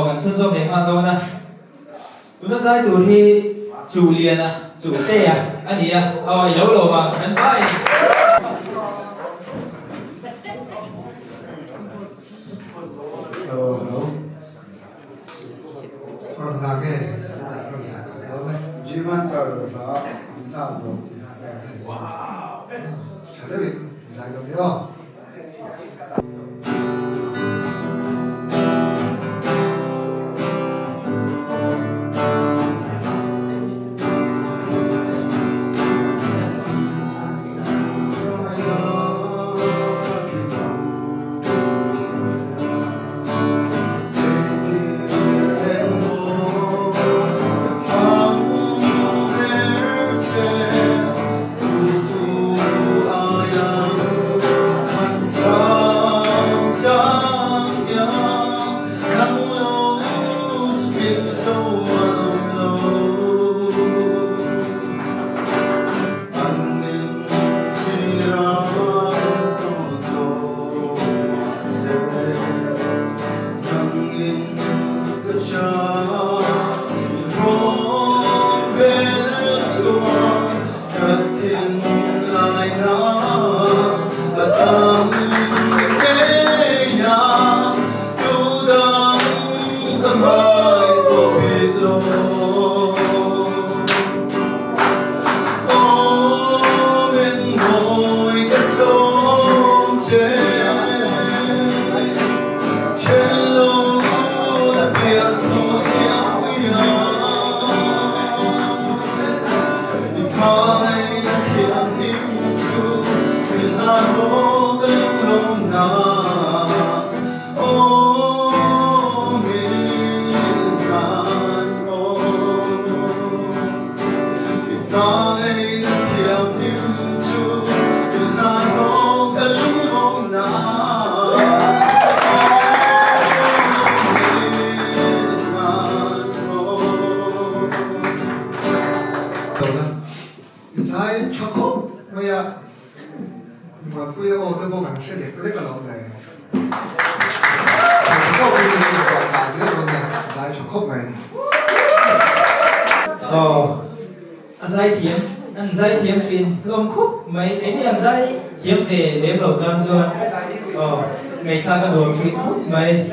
กันชื่นชมในความโตนะคุณต้องใช้ดูที่จูเลียนนะจูเต้อะอันนี้อะเอาไอ้แล้วโลมาอันไปanh dây thiếm anh dây thiếm phim lom khúc mấy cái này anh dây thiếm về đếm đầu năm rồi ngày khác cái đồ phim khúc mấy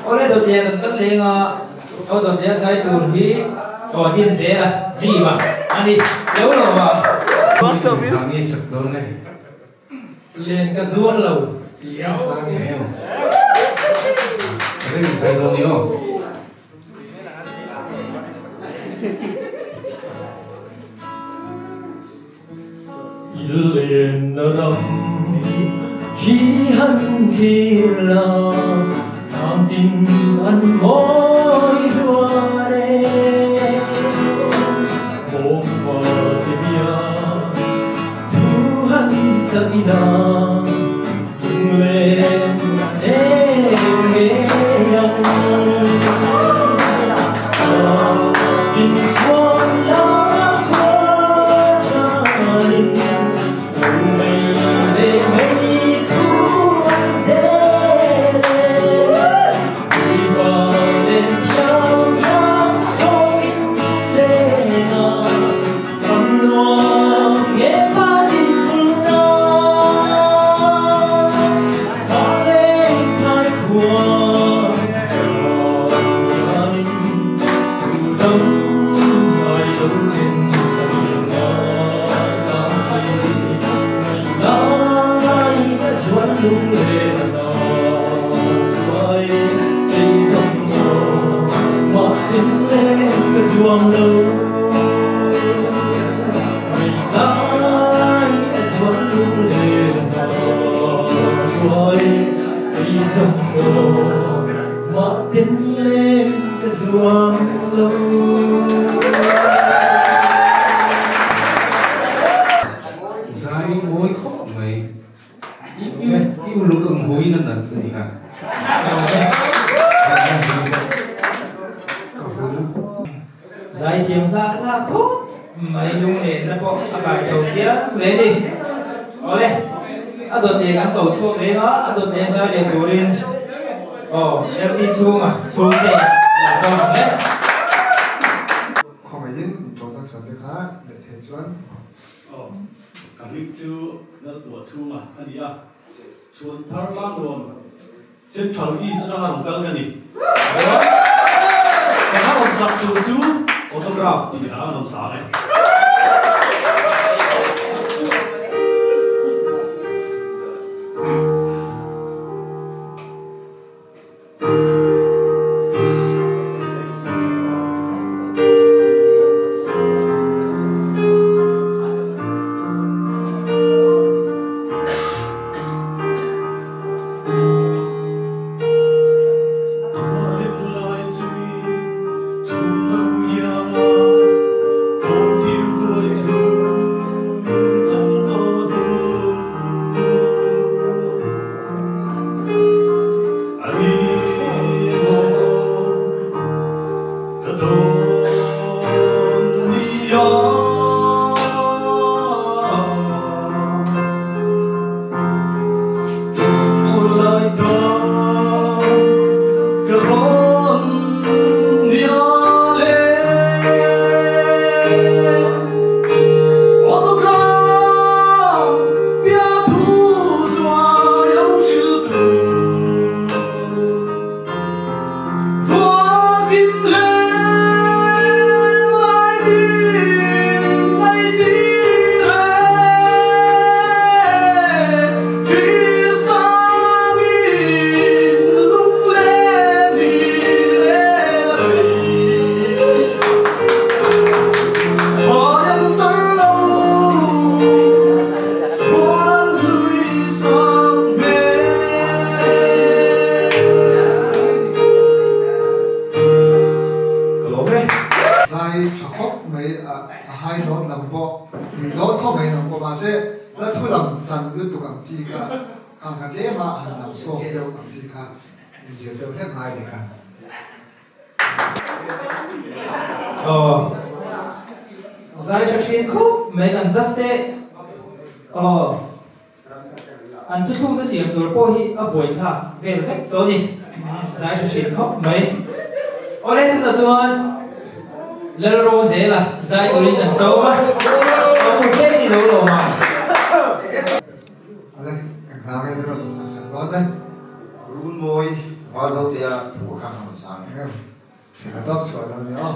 ở đây đầu tiên là tất nhiên ở đầu tiên dây buồn hí điên dễ là gì mà anh đi nếu là thằng nghe sực đốn này liền cái ruộng lầu sang nghèo cái gì sai rồi nhỉ liền rộng khi hân khi là tham tin ăn môi hoa đê hôm qua bia thu hân giận nào lên đêm nghe tình xuân lá hoa gia đình Xuân lâu mình lại xuân lung lên rồi đi dòng hồ mà tiến lên cái xuân lâu dài mối khó mày yêu lúc cầm hối nên là gì hả giải thiểm là khúc mấy dung nền là có bài đầu chia lấy đi ở đây đột tiền ăn tổ xuống đấy đó đột tiền ra để chủ lên em đi xuống mà xuống thì là sao mà đấy không phải đến chỗ tăng sản được hả để thể chuẩn cảm ơn chú nó tuổi chú mà anh đi à chuồn thar lang luôn xin thằng đi sẽ đang làm cái gì cái nào làm sắp chú autograph thì đã làm sao đấy sai cho khóc mấy hai nốt làm bộ vì nốt không mấy làm bộ mà sẽ là thu làm chân lúc tụ càng chi cả càng cái lẽ mà hành làm số đều càng chi cả mình chỉ đều hết mai để cả giải cho xin khúc mấy lần rất tệ anh thức không có gì từ bố hi ở buổi thà về là khách tối đi giải cho xin khúc mấy ở đây là chuan lên rô dễ là giải của linh là xấu mà có một cái gì đâu rồi mà lên càng làm em rồi sẵn sàng đón lên run môi hóa dấu tia phụ khang làm sáng em thì là đáp sửa rồi nhớ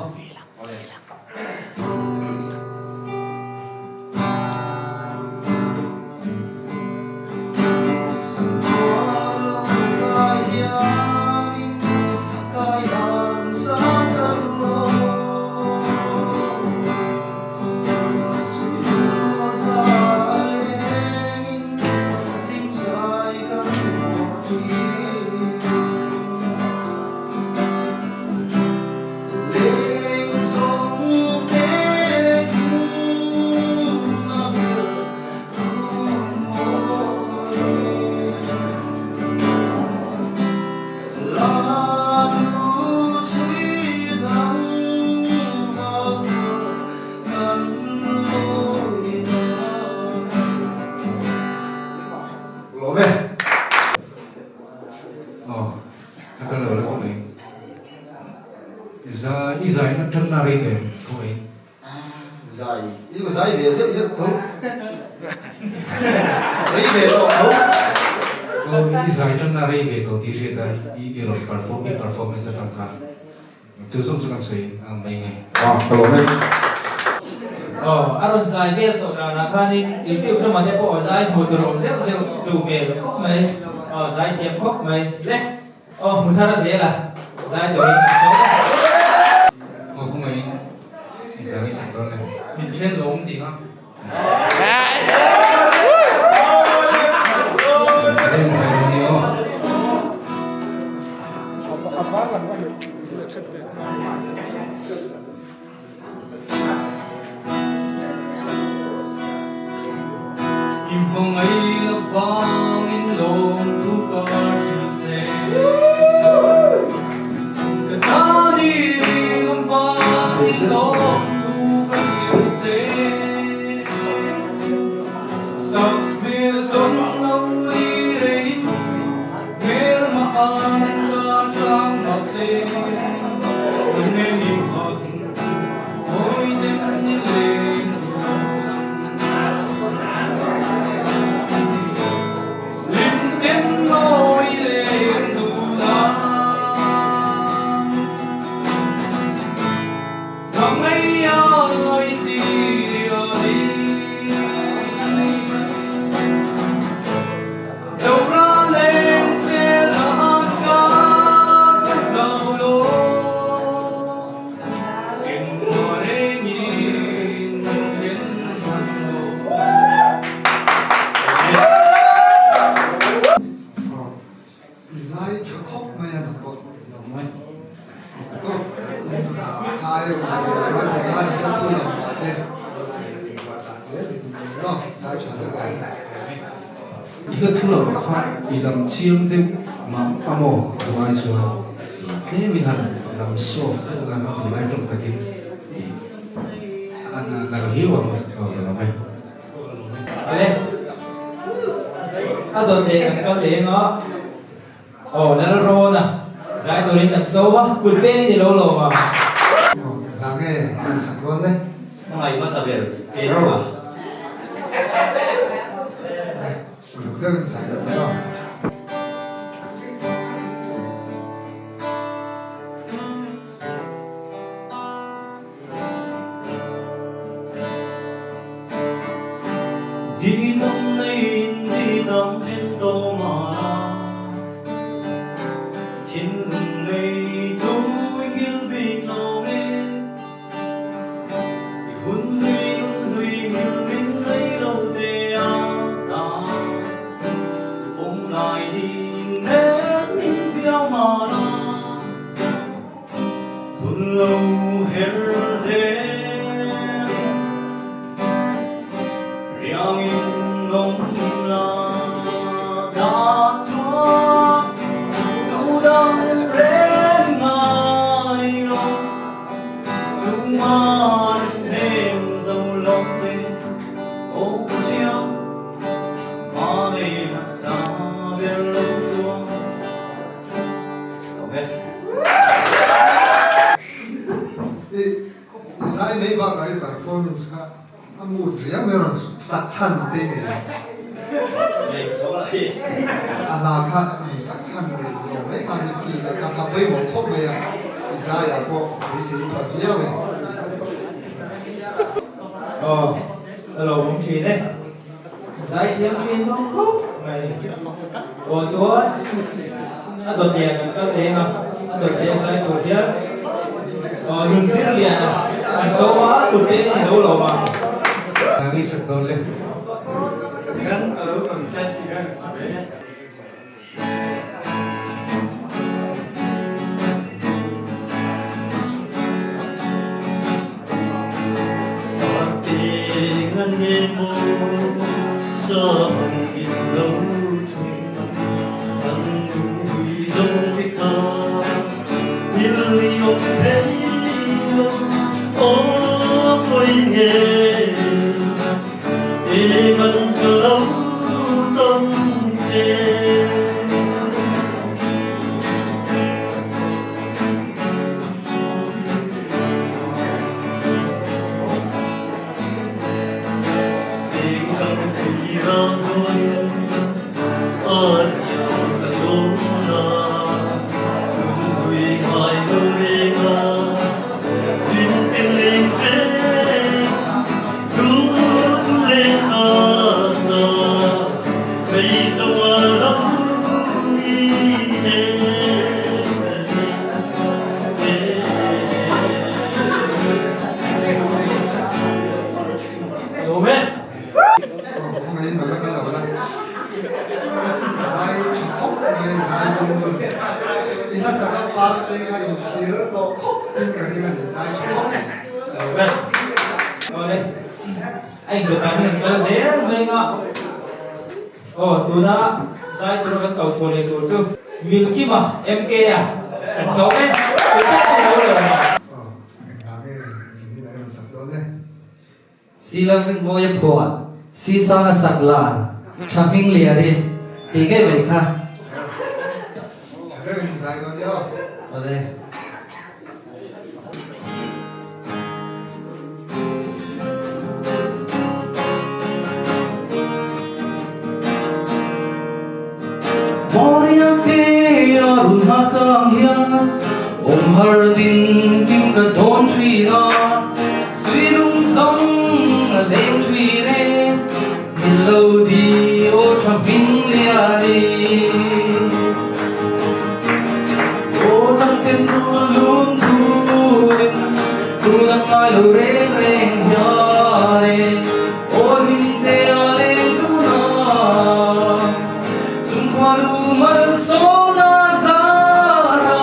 cái lời của mình giờ đi giải nó chân là đi về của mình dài đi có dài về rất rất tốt đấy về tốt đi giải chân là đi về tổ tiên đây đi rồi performance trong cả từ sống trong sự mấy ngày Aron giải về tổ là khăn in yêu tiêu nó mà sẽ bỏ giải một tổ rất rất đủ về khúc mấy giải tiệm khúc mấy đấy một thằng là dễ là giải tổ là xấu không ấy là cái sản phẩm này mình trên lốm thì không đây là sản phẩm nhiều im không ấy là vang in lồng thu qua sự thế cái ta đi làm vang in lồng thu qua sự thế sắp biết sống lâu đi đây nghe mà anh Zai cho khóc mày là một tốt hai người sẽ có thể làm được thu nhập và tiền và sản xuất thì nó sai trả được cái 이거 틀어 이런 치용된 막 까모 좋아해서 게임이한 남소 나가 정말 좀 되게 나가 희망 나가 Đây. Tôi thấy có thể nó nó rô nè. Giải tôi đến tận sâu quá, quên tên thì lâu lâu mà. là nghe sản xuất luôn đấy Hôm nay có sao về kể đâu à? được đơn sản được không đi năm nay đi năm trên tô mà trên ngày tôi biết bị nó nghe hôn người mình lấy đâu để ta ôm lại đi nét in béo mà hôn lâu hết dễ yang nông là đã chúa tu đang đến ngày lòng tu mà đêm dâu lòng dê ô chiều mà đêm xa về lâu xuống ok đi sai mấy ba cái performance cả một riêng mấy rồi sắc chắn thế Đây, số lại. anh nào khác sắc chắn thế nhiều mấy cái gì phi là các bạn với một khóc vậy à sai à cô thì sẽ có phía vậy Hello, bóng truyền đấy. Giải thiếm truyền bóng khúc. Này. Chúa. Đột nhiên có thể không? Đột nhiên giải đột nhiên. Đừng xích liền à. Anh số quá, đột nhiên thì đâu lâu mà. nangis sekdoleh Kan kalau konsep kan sebenarnya tình nhìn mô gió in lâu chung thằng núi dông thích thơ nhìn ly ông thấy ô tôi nghe ý mặn lâu tâm chê mấy nó cái đầu là sai khóc mấy sai đúng luôn đi nó sẽ có ba cái cái chỉ là to khóc đi cái này là sai khóc Đây. Anh được cảm nhận có dễ với ngọ. Tôi đã giải tôi đã cầu số này tôi chứ. Mình kia mà em kia à. Anh xấu ấy. Tôi biết gì đâu rồi. là cái gì này nó sắp đó đấy silang mo ye phua si sa na sakla chaming lia đi thì cái vậy kha cái mình sai nó nhớ ở đây ha chang hian om har tin kim ka thon thủy na suy lung sông lên thủy ne lâu đi ô thầm vinh lia đi ô tăng tên luôn luôn tu đang mai lâu reng reng ya ne ô hin te lên tu na zum qua lu mar so na za ra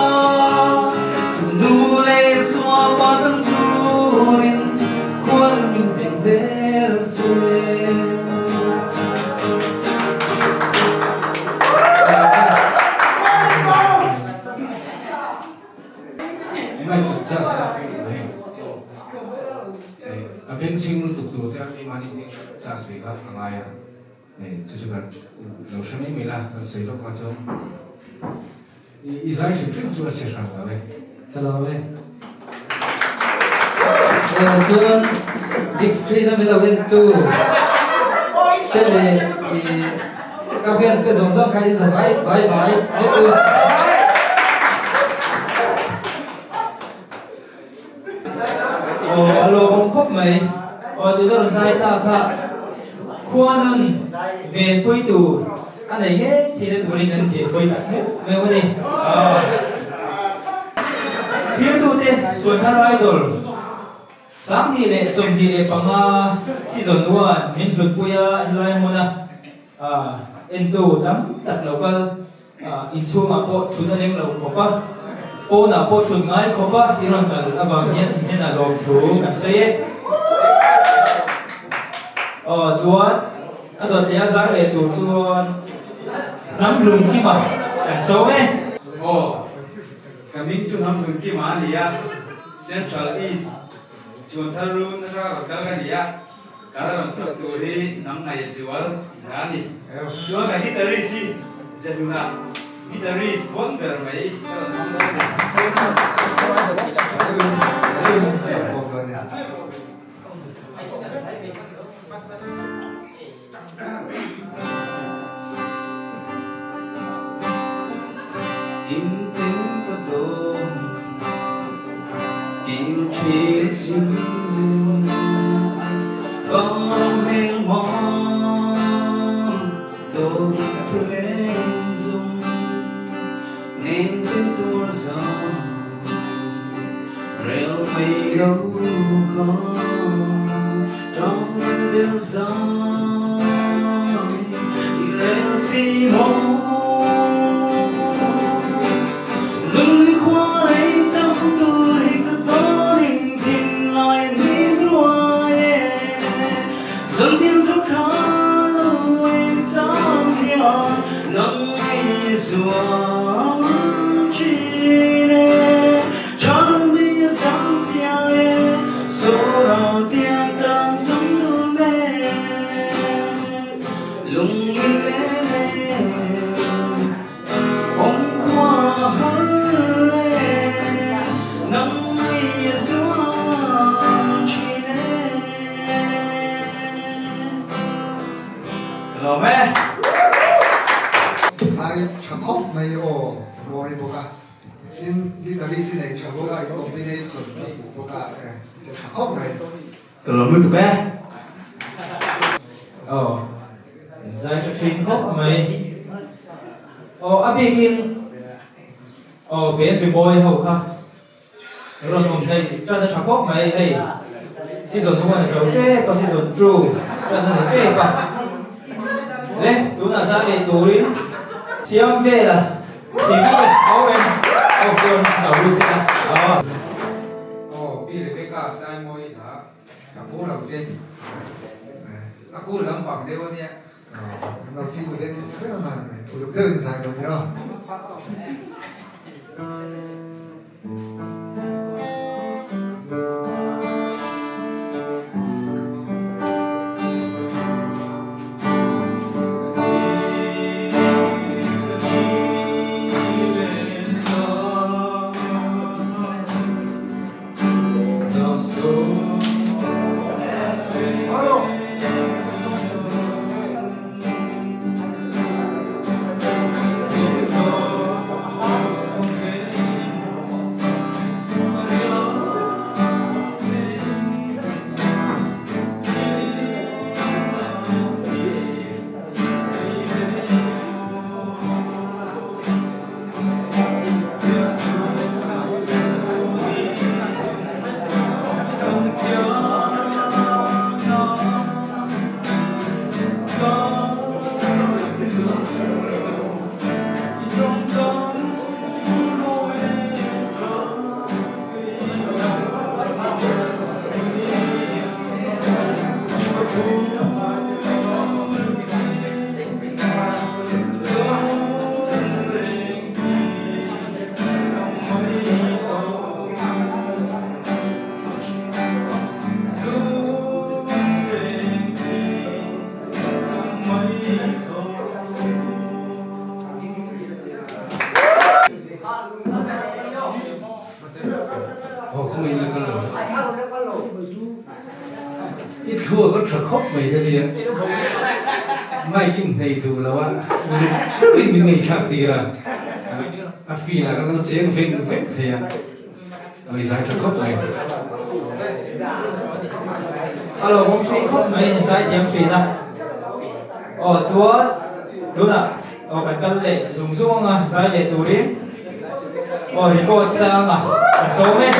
zum nu le so pa tăng tu in quan min veng zel se bên sinh luôn tục tục theo cái mani này cha sĩ các thằng ai à này chú cần đầu sáng nay mình là cần sử dụng quan trọng ý giải thích phim chú là chia sẻ vào đây hello đây chuan big screen na melo in tu tele ka fans ke zong zong kai sa bye bye bye tu alo không khóc mày từ đó sai ta cả khoa nâng về quay tù anh này hết thì nên tụi mình nên thì quay lại hết nghe không đi phía tụ thế xuân thar idol sáng thì lệ sum thì lệ bằng season 1 mình thuật quay lại mona en tụ đắm đặt lâu cơ in xuống mà bộ chúng ta đem lâu khó pas ô na po chun ngai ko pa iron kal abang hian na lom thu ka se chuan adon tia sang le tu chuan nam lung ki ma kan so me coming to ham lung ki ma lia Central East chuan tharu na ra ka ga lia karan sa tu ri nang ngai siwal ani chuan ka hitari si zeluna guitarist bon ber mai in tiếng có đôi yêu chia xin con mênh mông tôi thuê dung nên tiếng tua gió reo mây gấu khó trong đêm gió reo xi mông lưng qua ấy trong tôi cứ có hình hình lại nín loài dần tiếng gió khá lâu em trong hiền nắng ngày ruộng chi nè trong mi sáng chia số đầu tiếng càng trong đôi mê lung lên hôm qua nắng mây ruộng chi nè hello me sai chakop mai o ngồi boka in literally sin này chakop boka in combination boka chakop này hello mới tụi bé giải cho phim khóc mày abikin bên bị boy hậu kha rồi hôm nay cho nó khóc mày hey season 1 là xấu thế có season 2 cho nó thế ba đấy chúng ta ra để tối xiêm về là chỉ biết áo em quần đầu đuôi xịn bây giờ cái cả sai môi là cả phố lòng trên nó cú lắm bằng đều nhé nó khi tụi em rất là mạnh tụi được đơn giản rồi nhớ không mình là con lỗ ít thua có trở khóc mấy cái gì mai kinh này tụ là wa mình ngày khác thì là phi là nó chế phim thì người giải trở khóc này alo bông suy khóc mấy giải tiệm suy ta chúa đúng là cần lệ dùng dung giải lệ tụ đi thì cô sang số mấy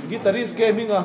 Guitarist gaming à?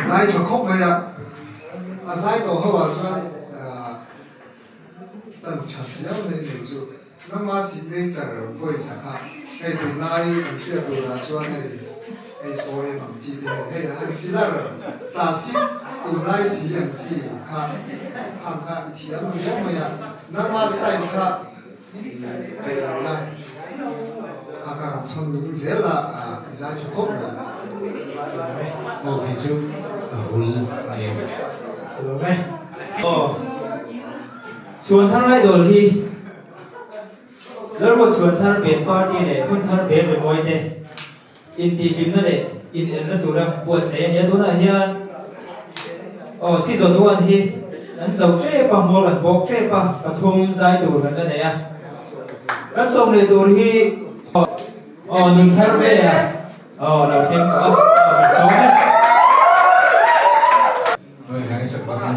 giải cho khóc vậy ạ giải tổ hợp vào cho dân chọn nhau này để cho năm mà xin để chờ vui sắc ha cái tụi này tụi kia tụi là cho này cái số em bằng chi để cái anh xin là ta xin tụi này xin bằng chi ha hàng ha thì em muốn vậy ạ năm mà style ha cái là hàng chọn đúng dễ là giải cho khóc vậy ví dụ hôn này được đấyส่วนท่านไรโดนที่แล้วรถส่วนท่านเปลี่ยนปาร์ตี้เนี่ยคุณท่านเปลี่ยนไปบ่อยเนี่ยอินดีบิมนั่นแหละอินนั่นตัวนั้นปวดเสียเนี่ยตัวนั้นเฮียซีซั่นตัวที่นั้นส่งเจ๊ปะมัวกันบอกเจ๊ปะกระทุ่มใจตัวกันนั่นแหละก็ส่งเลยตัวที่หนึ่งแคร์เบ้เราเช็คสองrồi hãy sắp bắt đầu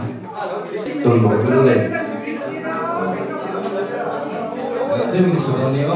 tuần một cái lên để mình sửa nó nhiều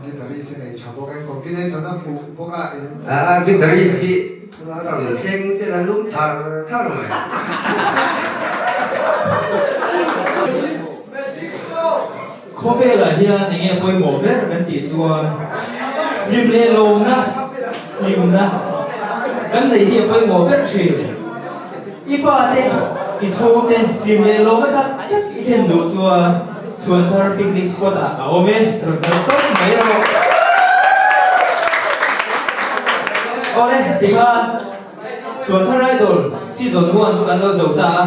นี่ตอนนี้สิ่งไหนชอบพวกไอ้คนที่ได้สนับสนุนพวกไอ้ cái đấy thì nó làm xem sẽ là lúc thở khác rồi có vẻ là hiện thì nghe quay mổ vết là bên tỷ chùa lim lê lô na lim na bên này hiện quay mổ vết gì ifa thế iso thế lim lê lô mới ta ít hiện đủ chùa xuân thar picnic spot à ôm em rồi tốt mấy đâu ôi thì ha xuân thar idol season 1 cho anh nó giàu ta